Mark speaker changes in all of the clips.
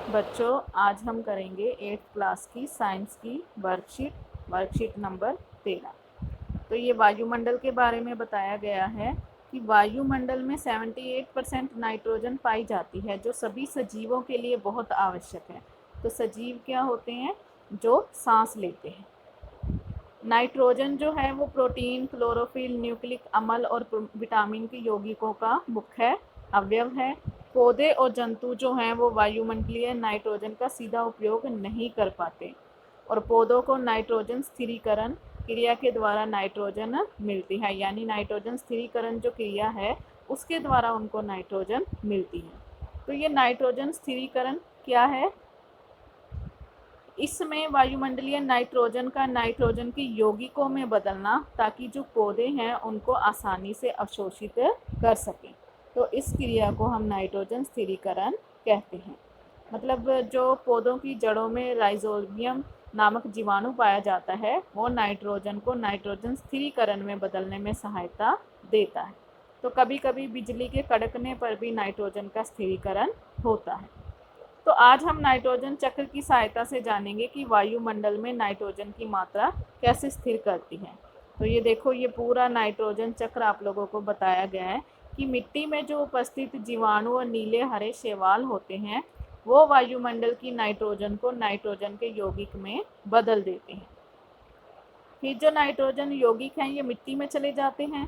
Speaker 1: बच्चों, आज हम करेंगे 8th क्लास की साइंस की वर्कशीट नंबर 13। तो ये वायुमंडल के बारे में बताया गया है कि वायुमंडल में 78% नाइट्रोजन पाई जाती है, जो सभी सजीवों के लिए बहुत आवश्यक है। तो सजीव क्या होते हैं? जो सांस लेते हैं। नाइट्रोजन जो है वो प्रोटीन, क्लोरोफिल, न्यूक्लिक अम्ल और विटामिन के यौगिकों का मुख्य अवयव है। पौधे और जंतु जो हैं वो वायुमंडलीय नाइट्रोजन का सीधा उपयोग नहीं कर पाते, और पौधों को नाइट्रोजन स्थिरीकरण क्रिया के द्वारा नाइट्रोजन मिलती है, यानी नाइट्रोजन स्थिरीकरण जो क्रिया है उसके द्वारा उनको नाइट्रोजन मिलती है। तो ये नाइट्रोजन स्थिरीकरण क्या है? इसमें वायुमंडलीय नाइट्रोजन का नाइट्रोजन के यौगिकों में बदलना, ताकि जो पौधे हैं उनको आसानी से अवशोषित कर सकें। तो इस क्रिया को हम नाइट्रोजन स्थिरीकरण कहते हैं। मतलब जो पौधों की जड़ों में राइजोबियम नामक जीवाणु पाया जाता है, वो नाइट्रोजन को नाइट्रोजन स्थिरीकरण में बदलने में सहायता देता है। तो कभी कभी बिजली के कड़कने पर भी नाइट्रोजन का स्थिरीकरण होता है। तो आज हम नाइट्रोजन चक्र की सहायता से जानेंगे कि वायुमंडल में नाइट्रोजन की मात्रा कैसे स्थिर करती है। तो ये देखो, ये पूरा नाइट्रोजन चक्र आप लोगों को बताया गया है कि मिट्टी में जो उपस्थित जीवाणु और नीले हरे शैवाल होते हैं, वो वायुमंडल की नाइट्रोजन को नाइट्रोजन के यौगिक में बदल देते हैं। फिर जो नाइट्रोजन यौगिक हैं ये मिट्टी में चले जाते हैं।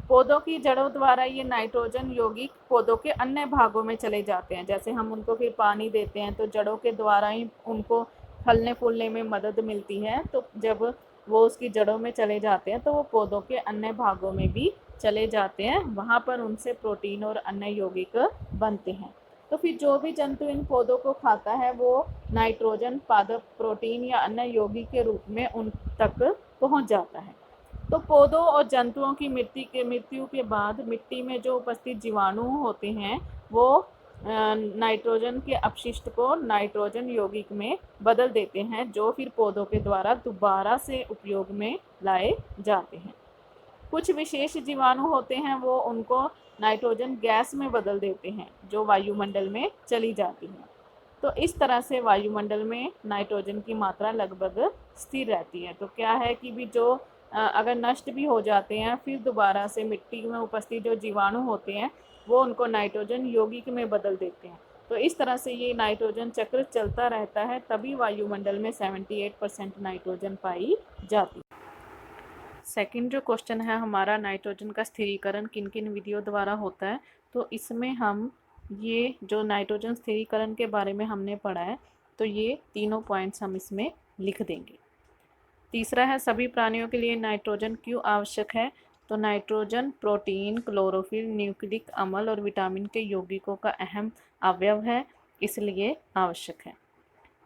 Speaker 1: पौधों की जड़ों द्वारा ये नाइट्रोजन यौगिक पौधों के अन्य भागों में चले जाते हैं। जैसे हम उनको फिर पानी देते हैं तो जड़ों के द्वारा ही उनको फलने फूलने में मदद मिलती है। तो जब वो उसकी जड़ों में चले जाते हैं तो वो पौधों के अन्य भागों में भी चले जाते हैं, वहाँ पर उनसे प्रोटीन और अन्य यौगिक बनते हैं। तो फिर जो भी जंतु इन पौधों को खाता है वो नाइट्रोजन पादप प्रोटीन या अन्य यौगिक के रूप में उन तक पहुँच जाता है। तो पौधों और जंतुओं की मृत्यु के बाद मिट्टी में जो उपस्थित जीवाणु होते हैं वो नाइट्रोजन के अपशिष्ट को नाइट्रोजन यौगिक में बदल देते हैं, जो फिर पौधों के द्वारा दोबारा से उपयोग में लाए जाते हैं। कुछ विशेष जीवाणु होते हैं, वो उनको नाइट्रोजन गैस में बदल देते हैं, जो वायुमंडल में चली जाती है। तो इस तरह से वायुमंडल में नाइट्रोजन की मात्रा लगभग स्थिर रहती है। तो क्या है कि भी जो अगर नष्ट भी हो जाते हैं, फिर दोबारा से मिट्टी में उपस्थित जो जीवाणु होते हैं वो उनको नाइट्रोजन यौगिक में बदल देते हैं। तो इस तरह से ये नाइट्रोजन चक्र चलता रहता है, तभी वायुमंडल में 78% नाइट्रोजन पाई जाती है। सेकंड जो क्वेश्चन है हमारा, नाइट्रोजन का स्थिरीकरण किन किन विधियों द्वारा होता है। तो इसमें हम ये जो नाइट्रोजन स्थिरीकरण के बारे में हमने पढ़ा है, तो ये तीनों पॉइंट्स हम इसमें लिख देंगे। तीसरा है, सभी प्राणियों के लिए नाइट्रोजन क्यों आवश्यक है। तो नाइट्रोजन प्रोटीन, क्लोरोफिल, न्यूक्लिक अम्ल और विटामिन के यौगिकों का अहम अवयव है, इसलिए आवश्यक है।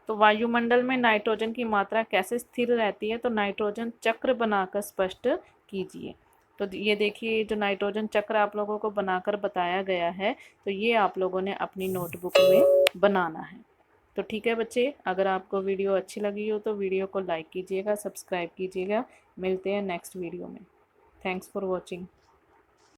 Speaker 1: तो वायुमंडल में नाइट्रोजन की मात्रा कैसे स्थिर रहती है, तो नाइट्रोजन चक्र बनाकर स्पष्ट कीजिए। तो ये देखिए, जो नाइट्रोजन चक्र आप लोगों को बनाकर बताया गया है, तो ये आप लोगों ने अपनी नोटबुक में बनाना है। तो ठीक है बच्चे, अगर आपको वीडियो अच्छी लगी हो तो वीडियो को लाइक कीजिएगा, सब्सक्राइब कीजिएगा। मिलते हैं नेक्स्ट वीडियो में। Thanks for watching.